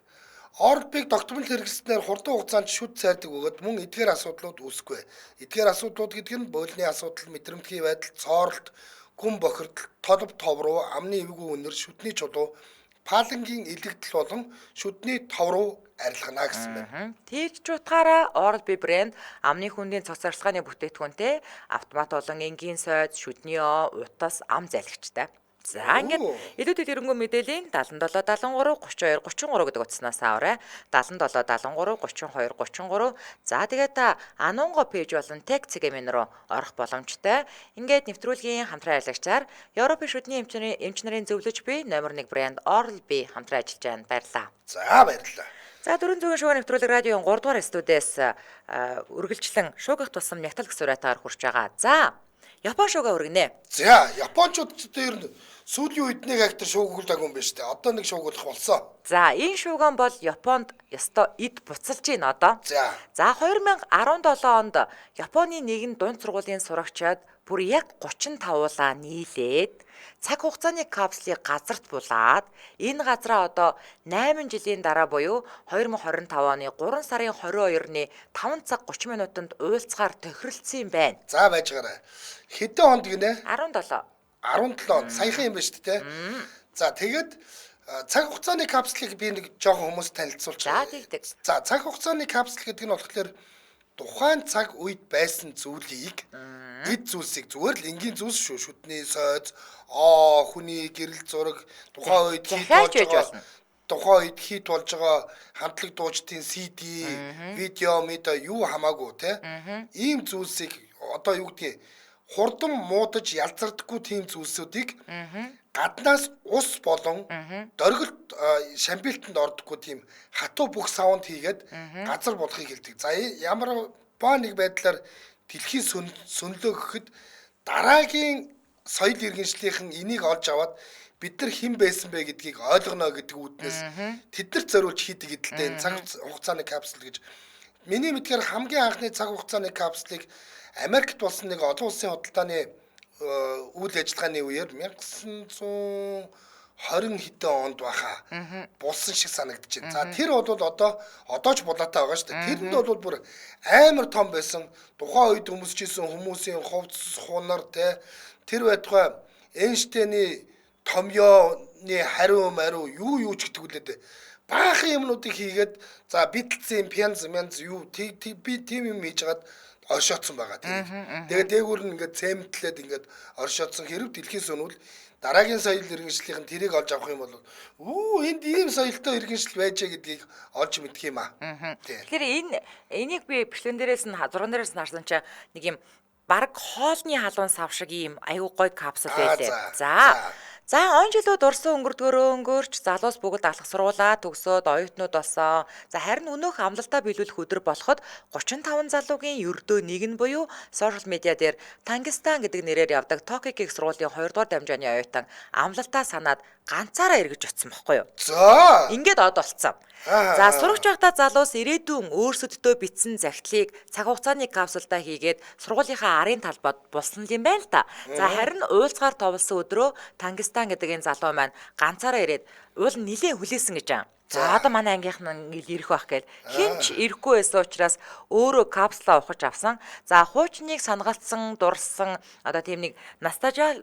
Oral-B тогтмол хэрэглэснээр хурдан хугацаанд шүд сайрдаг бөгөөд мөн эдгээр асуудлууд үүсэхгүй. Эдгээр асуудлууд гэдэг нь боолны асуудал, мэдрэмтгий байдал, цооролт, гүн бохирдол, толб тов руу амны эвгүй үнэр, шүдний чулуу, палангийн илэгдэл болон шүдний тов руу арилгана гэсэн байна. Тэгж утгаараа Oral-B брэнд амны хүндийн цоц арилгааны бүтээтгүүнтэй автомат болон энгийн сойд, шүдний утас, ам зайлагчтай. За ингээд илүү тэрнгүү мэдээллийн 77 73 32 33 гэдэг утаснаас аваарай. 77 73 32 33. За тэгээд та Анунго пэйж болон тег цэгэмен рүү орох боломжтой. Ингээд нэвтрүүлгийн хамтран аялагчаар Европын шүдний эмч нарын зөвлөж буй номер 1 брэнд Oral-B хамтран ажиллаж байна. Баярлалаа. За баярлалаа. За 400 шугар нэвтрүүлэг радиогийн 3 дугаар студиэс үргэлжлэн шуугах тусам нягтал гэсүрэтээр хүрч байгаа. За Япон шууга өргөнэ. За Япончууд ч ер нь сүүлийн үед нэг актер шуугуулдаг юм байна шүү дээ. Одоо нэг шуугуулах болсон. За энэ шууган бол Японд ёстой эд буцалж байна одоо. За. За 2017 онд Японы нэгэн дунд сургуулийн сурагчид бүр яг 35 уулаа нийлээд цаг хугацааны капслыг газарт булаад энэ газраа одоо 8 жилийн дараа буюу 2025 оны 3 сарын 22-ны 5 цаг 30 минутанд уйлцгаар тохиролцсон юм байна. За байж гараа. Хэдэн хонд гинэ? 17. 17 он саяхан юм байна шүү дээ. За тэгээд цаг хугацааны капслыг би нэг жоохон хүмүүс танилцуулчихъя. За тэгдэг. За цаг хугацааны капсул гэдэг нь болохоор тухайн цаг үед байсан зүйлийг эд зүйлсийг зүгээр л энгийн зүйлс шүү. Шүтний сойз, хүний гэрэл зураг, тухайн үед хийд болж байгаа хамтлаг дуучдын CD, видео, юу хамаагүй те. Ийм зүйлсийг одоо юу гэдгийг хурдан муудаж ялцардаггүй тийм зүйлсүүдийг гаднаас ус болон дөргөлт шамбилтанд ордоггүй тийм хатуу бүх саунд хийгээд газар болохыг хэлдэг. За ямар нэг байдлаар дэлхийн сөнлөө гэхэд дараагийн соёл иргэншлийнхэн энийг олж аваад бид нар хэн байсан бэ гэдгийг ойлгоно гэдэг үүднээс тэднэрт зориулж хийдэг эдэлтэй цаг хугацааны капсул гэж. Миний мэдгээр хамгийн анхны цаг хугацааны капслыг Америкт болсон нэг олон улсын худалдааны үйл ажиллагааны үеэр 1920 хэдэн онд баха болсон шиг санагдаж байна. За тэр бол одоо ч булаатай байгаа шүү дээ. Тэрэнд бол бүр амар том байсан. Тухайн үед хүмүүсийн хувцас хунар те тэр байтугай Эйнштейний томьёоны хариу юу ч гэдэг үлээ дээ. Баахан юмнуудыг хийгээд за битлцэн пянз юу би тийм юм хийж хагаад оршоодсон байгаа тийм. Тэгээд дээгүүр нь ингээд цемтлээд ингээд оршоодсон хэрэг дэлхийн сүнүүл дараагийн соёл иргэншлийнхэн тэрийг олж авах юм бол энд ийм соёлтой иргэншил байжээ гэдгийг олж мэдх юм аа. Тэгэхээр энийг би бичлэгэн дээрээс нь зурган дээрээс нь харсан чинь нэг юм баг хоолны халуун сав шиг ийм аюу гой капсул байлээ. За он жилүүд урсан өнгөрч залуус бүгд алах сургуулаа төгсөөд оюутнууд болсон. За харин өнөөх амлалтаа биелүүлэх өдөр болоход 35 залуугийн ердөө нэг нь буюу сошиал медиа дээр Тангистан гэдэг нэрээр явдаг Токиг их сургуулийн 2 дугаар дамжааны оюутан амлалтаа санаад ганцаараа эргэж утсан байхгүй юу? За. Ингээд од болцсон. За сурагч байхдаа залуус ирээдүйн өөрсөддөө бичсэн захидлыг цаг хугацааны капсулдаа хийгээд сургуулийнхаа арын талбайд булсан юм байна л та. За харин уйлцгаар товлсон өдрөө Тангистан гэдэг энэ залуу маань ганцаараа ирээд уул нилийн хүлээсэн гэж байна. За одоо манай ангийнх нь ирэх байх гээл хинч ирэхгүй байсан учраас өөрөө капсулаа ухаж авсан. За хуучныг санагалцсан, дурсан одоо тийм нэг ностальжи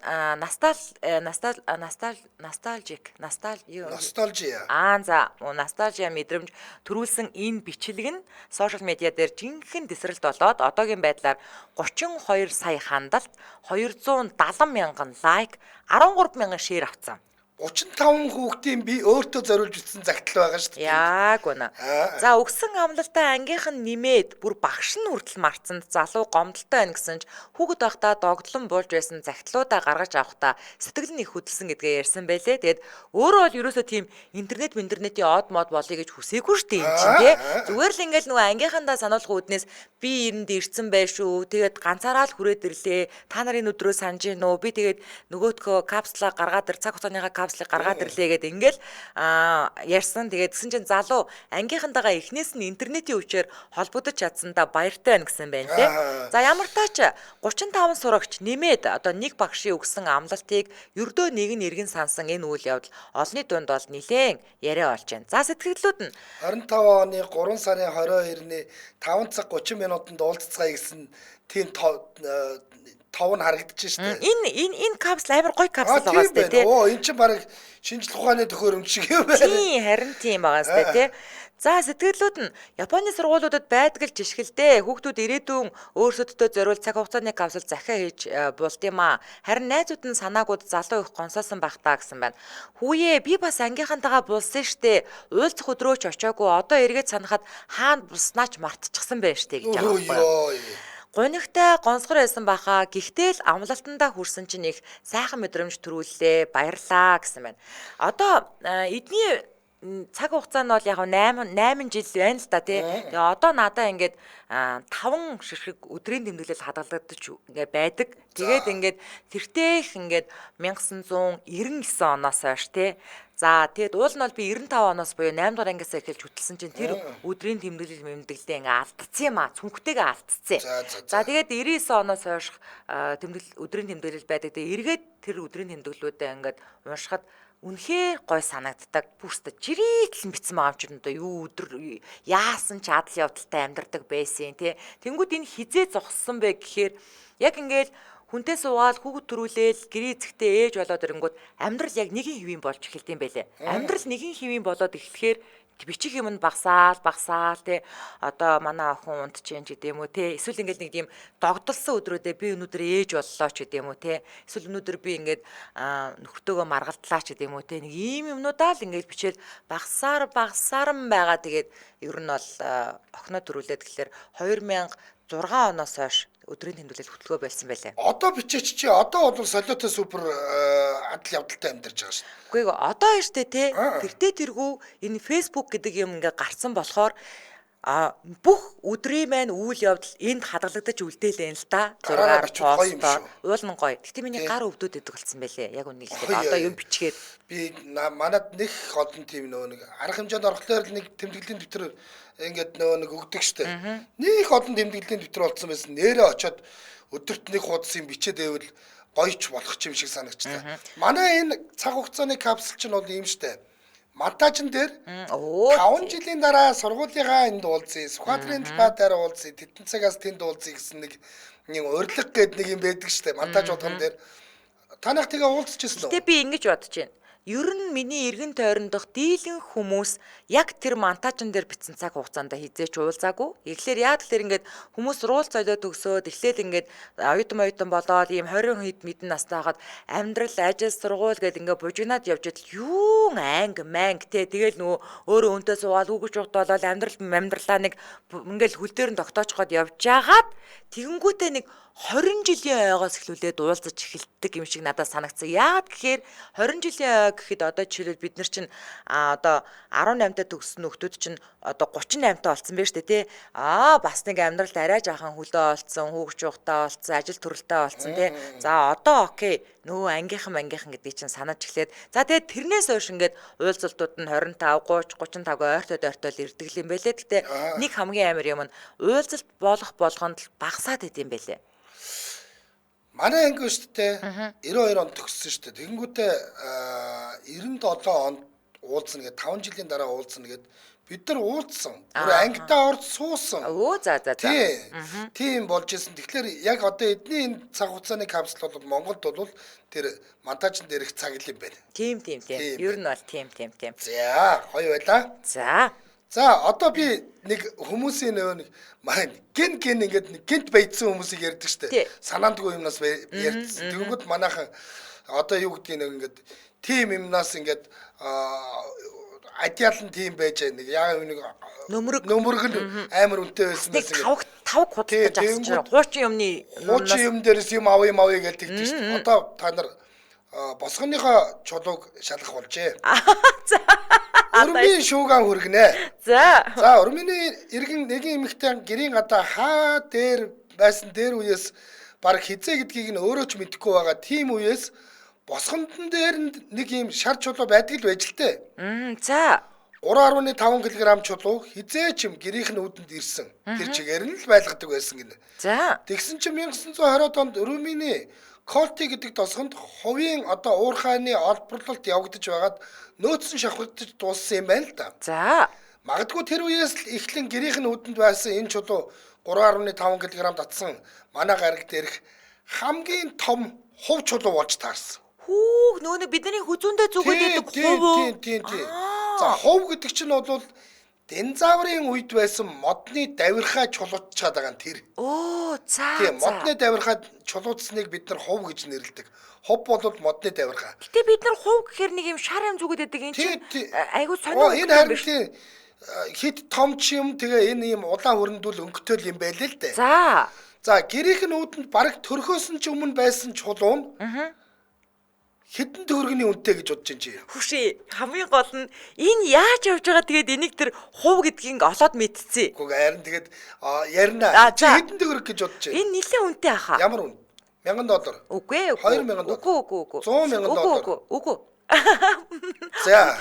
мэдрэмж төрүүлсэн энэ бичлэг нь сошиал медиа дээр жинхэнэ дэсрэлт болоод одоогийн байдлаар 32 сая хандлт, 270 мянган лайк, 13 мянган шеэр авсан. 35 хүүхдийн би өөртөө зориулж бичсэн загтал байгаа шүү дээ. Яг үнэ. За өгсөн амлалтаа ангийнх нь нэмээд бүр багш нь хүртэл марцсанд залуу гомдолтой байна гэсэн ч хүүхэд байхдаа догдлон болж байсан загтлуудаа гаргаж авахдаа сэтгэл нь их хөдөлсөн гэдгээ ярьсан байлээ. Тэгээд өөрөө бол ерөөсөө тийм интернетийн од мод болъё гэж хүсээгүй шүү дээ энэ чинь тий. Зүгээр л ингээл нөгөө ангийнхандаа сануулгын үүднээс би эрэнд ирсэн bay шүү. Тэгээд ганцаараа л хүрээд ирлээ. Та нарын өдрөө санаж гин үү? Би тэгээд нөгөөдхөө капсулаа гаргаад ир цаг хугацааныхаа капслыг гаргаад ирлээ гэдэг ингээл ярьсан. Тэгээд гэсэн чинь залуу ангийнхантайгаа эхнээс нь интернетийн хүчээр холбогдож чадсандаа баяртай байна гэсэн байна лээ. За ямар таач 35 сурагч нэмээд одоо нэг багшийн өгсөн амлалтыг ердөө нэг нь эргэн сансан энэ үйл явдал олонний дунд бол нилээн яриа болж байна. За сэтгэлдлүүд нь 25 оны 3 сарын 22-ны 5 цаг 30 минутанд уулзцгаая гэсэн тийм тов нь харагдаж штэ. Энэ капсул амар гоё капсул байгаа сте тий. Энэ чинь баг шинжлэх ухааны төхөөрөмж шиг юм байна. Тий, харин тийм байгаа сте тий. За сэтгэлдлүүд нь Японы сургуулиудад байдаг л жишгэлдээ хүүхдүүд ирээдүйн өөрсөддөө зориул цаг хугацааны капсул захиа хийж болд юм аа. Харин найзууд нь санаагууд залуу их гонсоосон байх таа гэсэн байна. Хүүе би бас ангийнхантайгаа булсан штэ. Уйлцах өдрөө ч очоогүй. Одоо эргээд санахад хаана булснаач мартчихсан байна штэ гэж байгаа байхгүй юу? Гунигтай гонсгор байсан баха. Гэхдээ л амлалтандаа хүрсэн чинь их сайхан мэдрэмж төрүүллээ. Баярлаа гэсэн байна. Одоо эдний цаг хугацаа нь бол яг 8 жил байна л да тий. Тэгээ одоо надаа ингээд 5 ширхэг өдрийн тэмдэглэл хадгалагдаж ингээд байдаг. Тэгээд ингээд тэртех ингээд 1999 оноос хойш тий. За тэгээд уул нь бол би 95 оноос буюу 8 дугаар ангиасаа эхэлж хөтөлсөн чинь тэр өдрийн тэмдэглэл мэмдэглэлээ ингээ алдцсан юм а. Цүнхтэйгээ алдцсан. За тэгээд 99 оноос хойш өдрийн тэмдэглэл байдаг. Тэгээд эргээд тэр өдрийн тэмдэглэлүүдээ ингээд уншихад үнэхээр гой санагддаг. Бүрстэ жирийтэл битсэн байгаа юм чинь одоо юу өдөр яасан ч адал явдалтай амьдардаг байсан тий. Тэнгүүд энэ хизээ зогссон бэ гэхээр яг ингээд хүнтэй суугаад хүүхэд төрүүлээл гэрээ эзэгтэй ээж болоод ирэнгүүт амьдрал яг нэгэн хэвийн болж эхэлд юм байлээ. Амьдрал нэгэн хэвийн болоод эхлэхээр бичих юм нь багсаал тий одоо манай охин унд чинь ч гэдэм үү тий эсвэл ингээд нэг тийм догдолсон өдрүүдээ би өнөөдөр ээж боллоо ч гэдэм үү тий эсвэл өнөөдөр би ингээд нөхөртөөгөө маргалдлаа ч гэдэм үү тий нэг ийм юмнуудаа л ингээд бичээл багсаар байгаа. Тэгээд ер нь бол охиноо төрүүлээд гэхэлэр 2006 оноос хойш өдрийн тэмдэглэл хөтөлбөр байсан байлаа. Одоо бичээч чи одоо бол солиотой супер адал явдалтай амьдарч байгаа шүү. Үгүй ээ одоо штэ тий. Тэртээ тэргүү энэ Facebook гэдэг юм ингээ гарсан болохоор бүх өдрийн маань үйл явдал энд хадгалагдаж үлдээлээ л да. Зургаар пост уул нь гоё. Гэтэ миний гар өвдөд идэг болсон байлээ. Яг үнийг хэлээд одоо юм бичгээд би манад нэг олон тийм нэг арга хэмжээнд орохлоор нэг тэмдэглэлийн дэвтэр ингээд нэг өгдөг штэ. Нэг олон тэмдэглэлийн дэвтэр болсон байсан. Нэрээ очоод өдөрт нэг хуудас юм бичээд байвал гоёч болох юм шиг санагчлаа. Манай энэ цаг хугацааны капсул чинь бол ийм штэ. Монтажн дээр 5 жилийн дараа сургуулийнхаа энд уулзъя, Сүхбаатарын талбай дээр уулзъя, Тэтэн цагаас тэнд уулзъя гэсэн нэг урилга гээд нэг юм байдаг штэ. Монтаж болгон дээр танах тэгээ уулзчихсан уу? Гэтэ би ингэж бодож байна. Ер нь миний эргэн тойрондох дийлэн хүмүүс яг тэр монтажн дээр бичсэн цаг хугацаанд хизээч уулзаагүй. Эхлээд яа тэгэхээр ингээд хүмүүс сургууль золиод төгсөөд эхлээд ингээд оюутан болоод ийм 20 хэд мэдэн настай хахад амьдрал, ажил, сургууль гээд ингээд бужигнаад явж идэл юу манг те тэгэл нөгөө өөрөө өнтөө суугаад үгэж ухт болоод амьдралаа нэг ингээд хөл дээр нь тогтоочход явж жагаад тэгэнгүүтээ нэг 20 жилийн ойгоос эхлүүлээд уулзаж эхэлдэг юм шиг надад санагдсан. Яагаад гэхээр 20 жилийн ой гэхэд одоо жишээлбэл бид нар чинь одоо 18 таа төгссөн нөхдүүд чинь одоо 38 таа болсон байж тээ. Бас нэг амьдралд арай жаахан хөлөө олцсон, хүүгч ухтаа олцсон, ажил төрөлтэй олцсон тээ. За одоо окей. Нөгөө ангийнхан гэдгийг чинь санаж эхлээд. За тэгээд тэрнээс хойш ингээд уулзалтууд нь 25, 30, 35 ойртол ирдэг юм байлээ. Гэтэ нэг хамгийн амар юм нь уулзалт болгонд л багасаад идэм байлээ. Манай анги шүү дээ 92 онд төгссөн шүү дээ. Тэгэнгүүтээ 97 онд уулзна гэдэг 5 жилийн дараа уулзна гэдэг бид нар уулзсан. Бүр ангидаа орж суусан. За. Тийм болж исэн. Тэгэхээр яг одоо эдний энэ цаг хугацааны капсул бол Монголд бол тэр монтажн дээр их цаг юм байна. Тийм. Ер нь бол тийм. За, гоё байлаа. За одоо би нэг хүмүүсийн нэг маань гин ингээд нэг гинт байдсан хүмүүсийг ярьдаг штэ. Санаандгүй юмнаас ярьдсан. Тэгэнгүүт манайхан одоо юу гэдгийг нэг ингээд тим юмнаас ингээд адиалан тим байж нэг яг нэг нөмрөг амар үнэтэй байсан байсан. Тавг худалдаж авсан. Хуучин юм дээрээс юм авъя гэдэг тийм штэ. Одоо та нар босгоныхоо чулууг шалгах болжээ. Урмын шуугаан хүргэнэ. За урмины иргэн нэгэн эмэгтэй гэрийн гадаа хаа дээр байсан дээр үеэс баг хизээ гэдгийг нь өөрөө ч мэдэхгүй байгаа. Тийм үеэс босгондон дээр нэг юм шар чулуу байдаг л байж л тээ. 3.5 кг чулуу хизээ ч юм гэрийнх нь үүдэнд ирсэн. Тэр чигээр нь л байлгадаг байсан гинэ. Тэгсэн чинь 1920 онд урмины Колти гэдэг тосгонд хувийн одоо уурхайны олборлолт явагдаж байгаад нөөцсөн шавхагдаж дууссан юм байна л да. Магадгүй тэр үеэс л эхлэн гэрийнх нь үүдэнд байсан энэ чулуу 3.5 кг татсан манай гараг дээрх хамгийн том хув чулуу болж таарсан. Нөөний бидний хүзүүндээ зүгээд байдаг хув. Тийм. За хув гэдэг чинь бол динозаврын үед байсан модны давирхай чулуучаад байгаа нь тэр. Тийм, модны давирхай чулуудсныг бид нар хув гэж нэрлэдэг. Хув бол модны давирхай. Гэтэ бид нар хув гэхэр нэг юм шар юм зүгээд байдаг. Энэ чинь айгуу сонио. Энэ харин хит том ч юм тэгээ энэ юм улаан хөрөндүүл өнгөтөл юм байлээ л дээ. За гэрийнх нь үүдэнд бараг төрхөөс нь ч өмнө байсан чулуу нь хэдэн төгрөгийн үнэтэй гэж бодож чинь. Хүшээ хамгийн гол нь энэ яаж явж байгаа тэгээд энийг тэр хув гэдгийг олоод мэдчихье. Үгүй харин тэгээд ярина. Хэдэн төгрөг гэж бодож чинь. Энэ нэлээд үнэтэй аха. Ямар үн? $1000. Үгүй ээ. $2000. Үгүй. $100,000. Үгүй. За.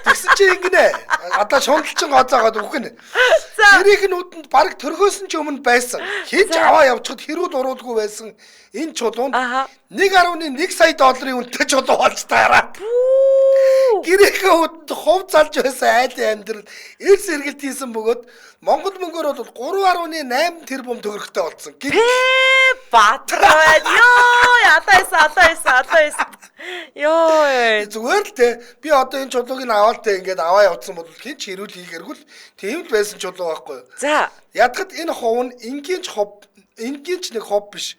Тэгсэн чи ингэнэ. Одоо шундалчин гоцоогоод үхнэ. Тэрийг нь үдэнд баг төрхөөс нь ч өмнө байсан. Хинч аваа явчихад хэрүүд уруулгүй байсан. Энэ чулуунд $1.1 сая үнэтэй чулуу болж таараад. Гэрээхээ үдэнд хов залж байсан айлын амьдрал эрс эргэлт хийсэн бөгөөд Монгол мөнгөөр бол 3.8 тэрбум төгрөгтэй болсон. Батраа ёо атайсан. Ёо. Зүгээр л те би одоо энэ чулууг нь аваад те ингээд аваа явуулсан бол хин ч хэрүүл хийхэргүй л тийм л байсан чулуу байхгүй юу. За. Ядахад энэ хов нь энгийн ч нэг хов биш.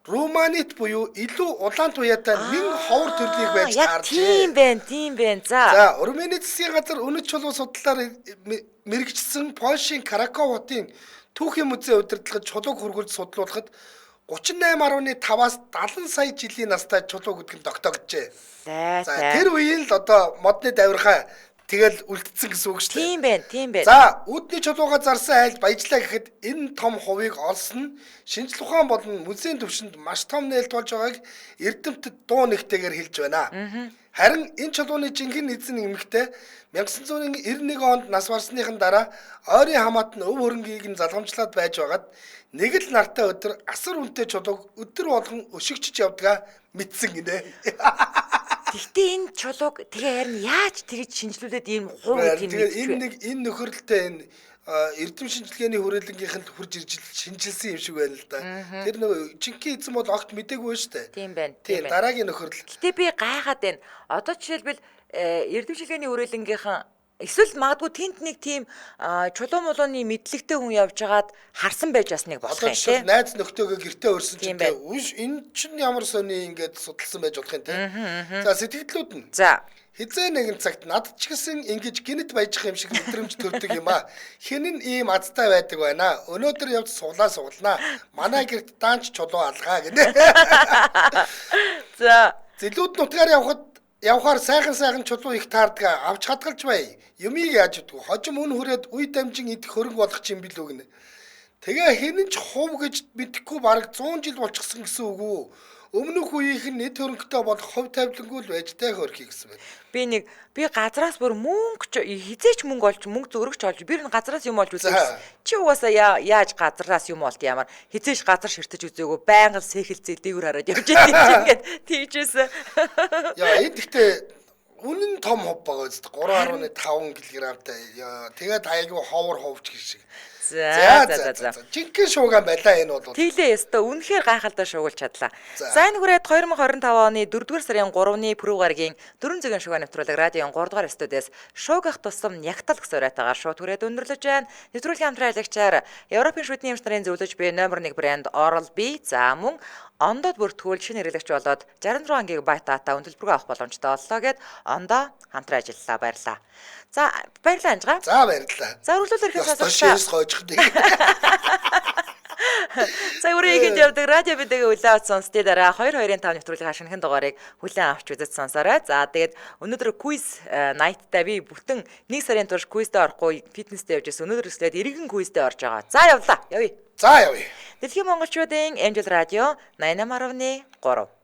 Романит буюу илүү улаан туяатай мэн ховор төрлийг байж таарчээ. Тийм байна. За. За, Романит засгийн газар өнөд чулуу судлалаар мэрэгчсэн Польшийн Краков хотын түүхийн музей удирдлагад чулууг хөргүүлж судлуулахад 38.5-аас 70 сая жилийн настай чулуу гэдэг нь тогтоогджээ. За, тэр үеийн л одоо модны давирхаа тэгэл үлдсэн гэсэн үг шүү дээ. Тийм байна. За, үүдний чулууга зарсан айлд баяжлаа гэхэд энэ том хувийг олсон шинжлэх ухаан болон музейн төвшөнд маш том нээлт болж байгааг эрдэмтэд дуу нэгтэйгээр хэлж байна. Харин энэ чулууны жинхэнэ эзэн эмэгтэй 1991 онд нас барсныхан дараа ойрын хамаат нь өв хөрөнгийг нь залгамжлаад байж байгаад нэг л нартай өдөр асар үнэтэй чулууг өдөр болгон өшигчж явдгаа мэдсэн гинэ. Гэхдээ энэ чулууг тэгээ харин яаж тэгж шинжлүүлээд ийм хуу гэдгийг мэдчихвэ. Энэ нөхөрлөлтөө энэ эрдэм шинжилгээний хүрээлэнгийнхэнд хурж ирж шинжилсэн юм шиг байна л да. Тэр нөгөө жинхэнэ эзэн бол огт мэдээгүй шүү дээ. Тийм байна. Тийм дараагийн нөхөрлөл. Гэтэ би гайхаад байна. Одоо жишээлбэл эрдэм шинжилгээний хүрээлэнгийнхэн эсвэл магадгүй тэнд нэг тийм чулуу молооны мэдлэгтэй хүн явж байгаад харсан байж бас нэг болох юм тийм. Найз нөхдөөгөө гэртээ өрсөн ч тийм. Энэ чинь ямар сони ингээд судалсан байж болох юм тийм. За сэтгэлдлүүд нь. За. Хизээ нэгэн цагт над ч гэсэн ингэж гинэт баяжих юм шиг мэдрэмж төрдөг юм а. Хэн нь ийм азтай байдаг байна. Өнөөдөр явж суглаа. Манай гэрт даанч чулуу алгаа гинэ. За. Зэлүүд нутгаар явхаар сайхан чулуу их таардаг. Авч хадгалж бай. Юмыг яаж идэх вэ? Хожим үн хүрээд үе дамжин идэх хөрөнгө болох юм билүү гинэ. Тэгээ хинэн ч хув гэж мэдэхгүй бараг 100 жил болчихсон гэсэн үг үү? Өмнөх үеийнх нь нийт хөрөнгөтэй болох хов тавилангүй л байж тай хөрхий гэсэн байна. Би газраас бүр мөнгө хизээч мөнгө олж мөнгө зөрөгч олж би газраас юм олж үзсэн. Чи угаасаа яаж газраас юм олт ямар хизээч газар ширтэж үзээгөө байнга сэхэлцээ дээгүр хараад явж байгаа ингээд тийжсэн. Яа энэ гэхдээ үнэн том хов байгаа үст 3.5 кг-тай. Тэгээд айгүй ховор ховч гэх шиг. За. Жинхэнэ шууган байлаа энэ бол. Тэглээ ёстой үнэхээр гайхалтай шуугуулж чадлаа. За энэ хүрээд 2025 оны 4-р сарын 3-ны Пүрэв гарагийн 4 цагийн шууган нэвтрүүлэг радион 3-р студиэс шуугах тусам нягтал гэх зураатаагаар шууд хүрээд өндөрлөж байна. Нэвтрүүлгийн хамтран аялагчаар Европын шүдний эмч нарын зөвлөж буй номер 1 брэнд Oral-B за мөн ондод бүртгүүл шинэ хэрэглэгч болоод 66 ГБ дата өндөрлбөргөө авах боломжтой боллоо гэд ондоо хамтран ажиллалаа баярлаа. За баярлалаа Анжгаа. За баярлалаа. За үргэлжлүүлэх хэрэгсээ За үргэлжлүүлээд явдаг радио бидэгээ үлээвч сонсдээ дараа 225 нэвтрүүлгийн шинэхэн дугаарыг хүлээн авч үзэж сонсоорой. За тэгээд өнөөдөр quiz night-тай би бүтэн 1 сарын турш quiz-тэй орохгүй фитнестэй явж байсан. Өнөөдөр өсөлт эргэн quiz-тэй орж байгаа. За явлаа. Явъя. За явъя. Дэлхийн монголчуудын Эмжил радио 88.3